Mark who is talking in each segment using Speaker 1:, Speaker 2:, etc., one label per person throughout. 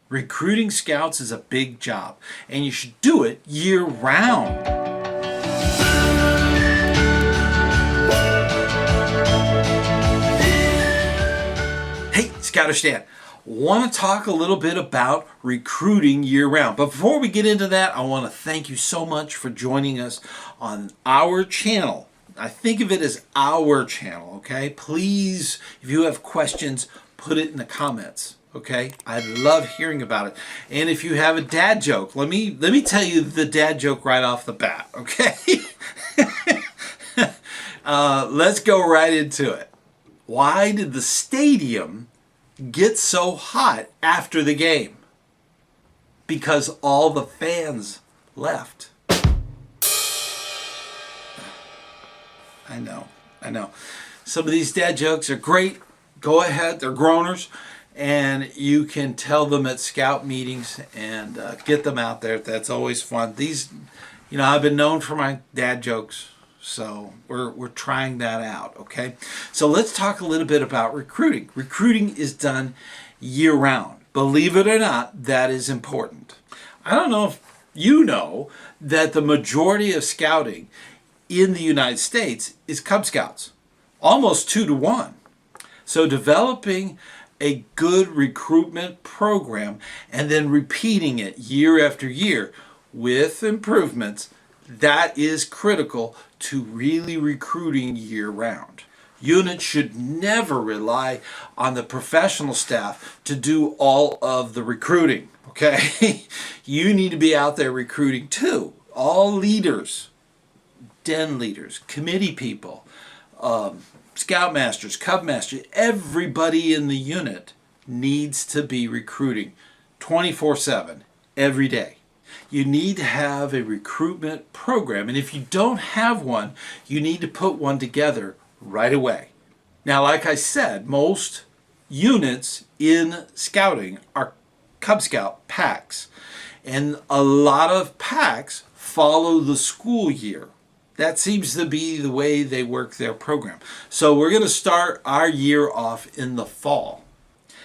Speaker 1: Recruiting scouts is a big job, and you should do it year round. Hey, ScouterStan, want to talk a little bit about recruiting year round. But before we get into that, I want to thank you so much for joining us on our channel. I think of it as our channel, okay? Please, if you have questions, put it in the comments, okay? I love hearing about it. And if you have a dad joke, let me tell you the dad joke right off the bat, okay? Let's go right into it. Why did the stadium get so hot after the game? Because all the fans left. I know. Some of these dad jokes are great. Go ahead, they're groaners, and you can tell them at scout meetings and get them out there. That's always fun. These, I've been known for my dad jokes, so we're trying that out, okay? So let's talk a little bit about recruiting. Recruiting is done year round. Believe it or not, that is important. I don't know if you know that the majority of scouting in the United States is Cub Scouts, almost 2-to-1. So developing a good recruitment program and then repeating it year after year with improvements, that is critical to really recruiting year round. Units should never rely on the professional staff to do all of the recruiting, okay? You need to be out there recruiting too. All leaders, den leaders, committee people, scoutmasters, cub masters, everybody in the unit needs to be recruiting 24/7 every day. You need to have a recruitment program, and if you don't have one, you need to put one together right away. Now, like I said, most units in scouting are Cub Scout packs, and a lot of packs follow the school year. That seems to be the way they work their program. So we're going to start our year off in the fall.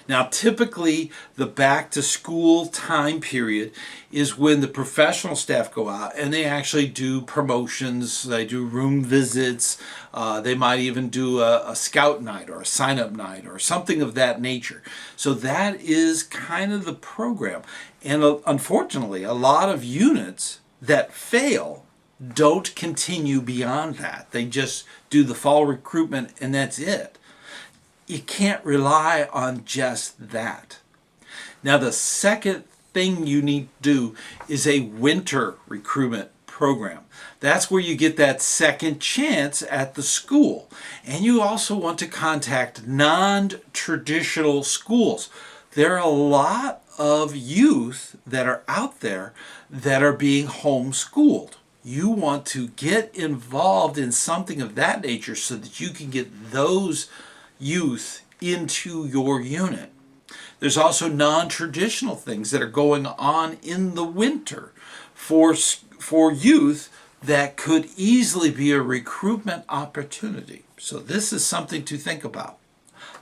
Speaker 1: Now, typically, the back to school time period is when the professional staff go out and they actually do promotions, they do room visits, they might even do a scout night or a sign-up night or something of that nature. So that is kind of the program. And unfortunately, a lot of units that fail don't continue beyond that. They just do the fall recruitment and that's it. You can't rely on just that. Now, the second thing you need to do is a winter recruitment program. That's where you get that second chance at the school. And you also want to contact non-traditional schools. There are a lot of youth that are out there that are being homeschooled. You want to get involved in something of that nature so that you can get those youth into your unit. There's also non-traditional things that are going on in the winter for youth that could easily be a recruitment opportunity. So this is something to think about.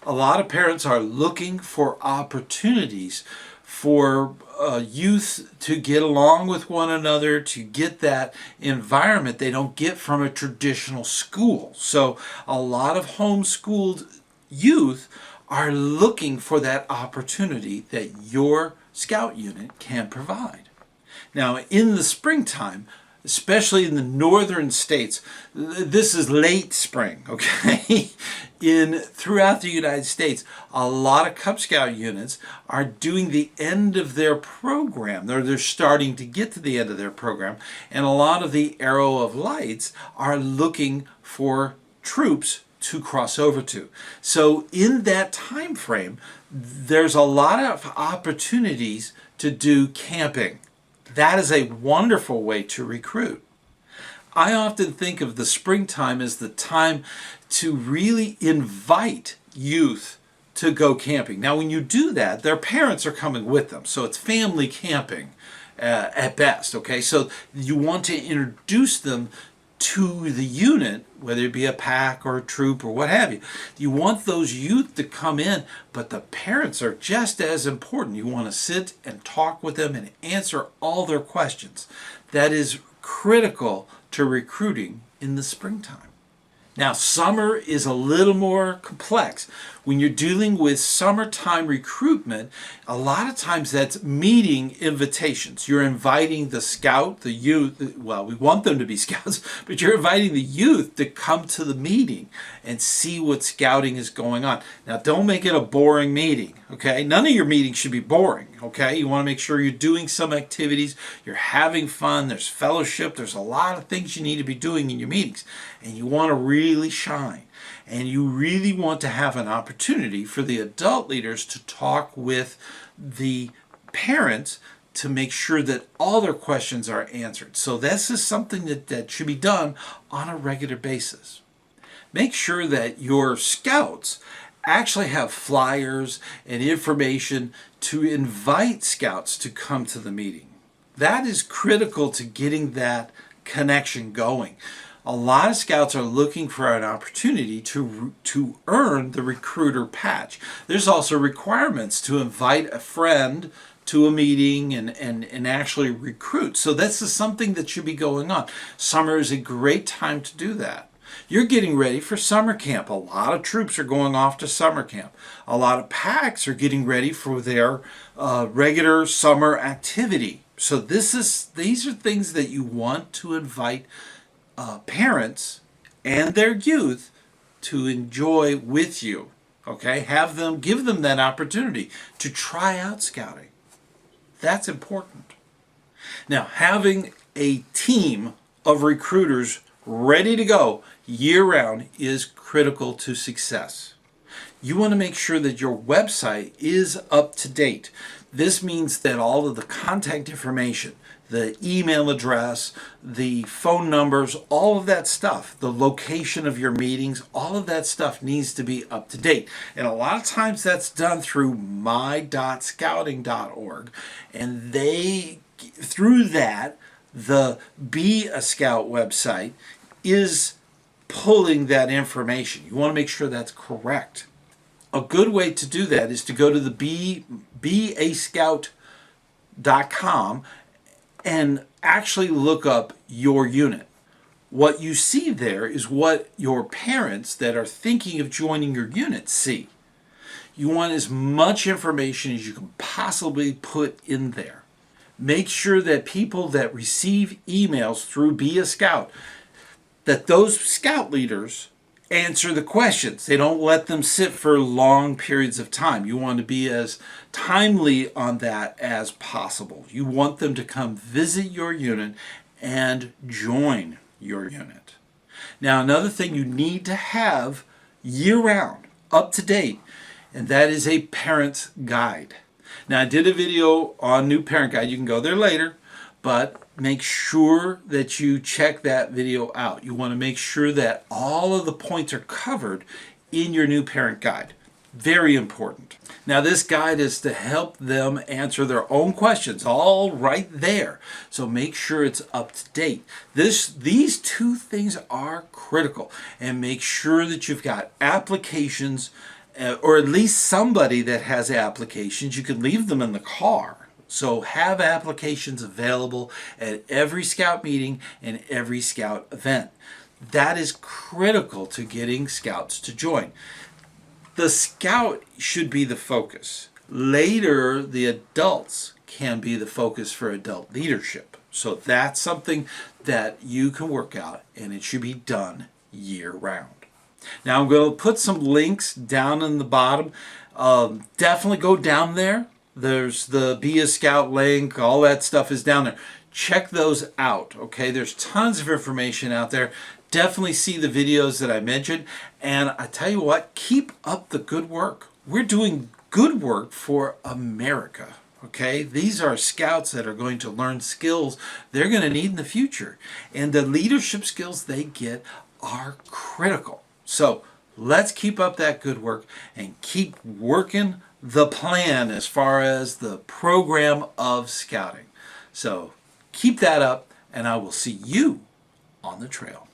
Speaker 1: A lot of parents are looking for opportunities for youth to get along with one another, to get that environment they don't get from a traditional school. So a lot of homeschooled youth are looking for that opportunity that your scout unit can provide. Now, in the springtime, especially in the northern states, this is late spring, okay? Throughout the United States, a lot of Cub Scout units are doing the end of their program. They're starting to get to the end of their program, and a lot of the Arrow of Lights are looking for troops to cross over to. So in that time frame, there's a lot of opportunities to do camping. That is a wonderful way to recruit. I often think of the springtime as the time to really invite youth to go camping. Now, when you do that, their parents are coming with them, so it's family camping at best, okay? So you want to introduce them to the unit, whether it be a pack or a troop or what have you. You want those youth to come in, but the parents are just as important. You want to sit and talk with them and answer all their questions. That is critical to recruiting in the springtime. Now, summer is a little more complex. When you're dealing with summertime recruitment, a lot of times that's meeting invitations. You're inviting the scout, the youth, well, we want them to be scouts, but you're inviting the youth to come to the meeting and see what scouting is going on. Now, don't make it a boring meeting, okay? None of your meetings should be boring, okay? You want to make sure you're doing some activities, you're having fun, there's fellowship, there's a lot of things you need to be doing in your meetings, and you want to really shine. And you really want to have an opportunity for the adult leaders to talk with the parents to make sure that all their questions are answered. So this is something that should be done on a regular basis. Make sure that your scouts actually have flyers and information to invite scouts to come to the meeting. That is critical to getting that connection going. A lot of scouts are looking for an opportunity to earn the recruiter patch. There's also requirements to invite a friend to a meeting and actually recruit. So this is something that should be going on. Summer is a great time to do that. You're getting ready for summer camp. A lot of troops are going off to summer camp. A lot of packs are getting ready for their regular summer activity. So these are things that you want to invite parents and their youth to enjoy with you. Okay, give them that opportunity to try out scouting. That's important. Now, having a team of recruiters ready to go year-round is critical to success. You want to make sure that your website is up to date. This means that all of the contact information, the email address, the phone numbers, all of that stuff, the location of your meetings, all of that stuff needs to be up to date. And a lot of times that's done through my.scouting.org. And through that, the Be a Scout website is pulling that information. You want to make sure that's correct. A good way to do that is to go to the beascout.com and actually look up your unit. What you see there is what your parents that are thinking of joining your unit see. You want as much information as you can possibly put in there. Make sure that people that receive emails through Be a Scout, that those scout leaders answer the questions. They don't let them sit for long periods of time. You want to be as timely on that as possible. You want them to come visit your unit and join your unit. Now, another thing you need to have year-round, up to date, and that is a parent's guide. Now, I did a video on new parent guide. You can go there later, but make sure that you check that video out. You want to make sure that all of the points are covered in your new parent guide. Very important. Now, this guide is to help them answer their own questions, all right there. So make sure it's up to date. These two things are critical. And make sure that you've got applications, or at least somebody that has applications. You can leave them in the car. So have applications available at every scout meeting and every scout event. That is critical to getting scouts to join. The scout should be the focus. Later, the adults can be the focus for adult leadership. So that's something that you can work out, and it should be done year-round. Now, I'm going to put some links down in the bottom. Definitely go down there. There's the Be a Scout link. All that stuff is down there. Check those out, okay? There's tons of information out there. Definitely see the videos that I mentioned. And I tell you what, keep up the good work. We're doing good work for America, okay? These are scouts that are going to learn skills they're going to need in the future. And the leadership skills they get are critical. So let's keep up that good work and keep working the plan as far as the program of scouting. So keep that up, and I will see you on the trail.